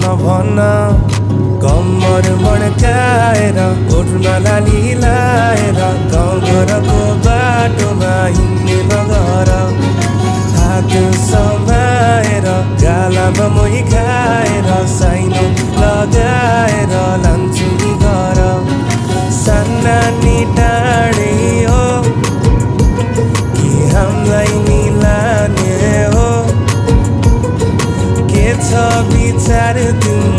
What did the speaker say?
नभन कम्मर मड्काएर ओठमा लाली लाएर गाउँघरको बाटोमा हिँड्ने नगर हात समाएर गालामा मोही खाएर साइनो लगाएर लान्छु नि घर सान्नानी टाढे हो कि हामीलाई मिलाने हो के छ विचार तिम्रो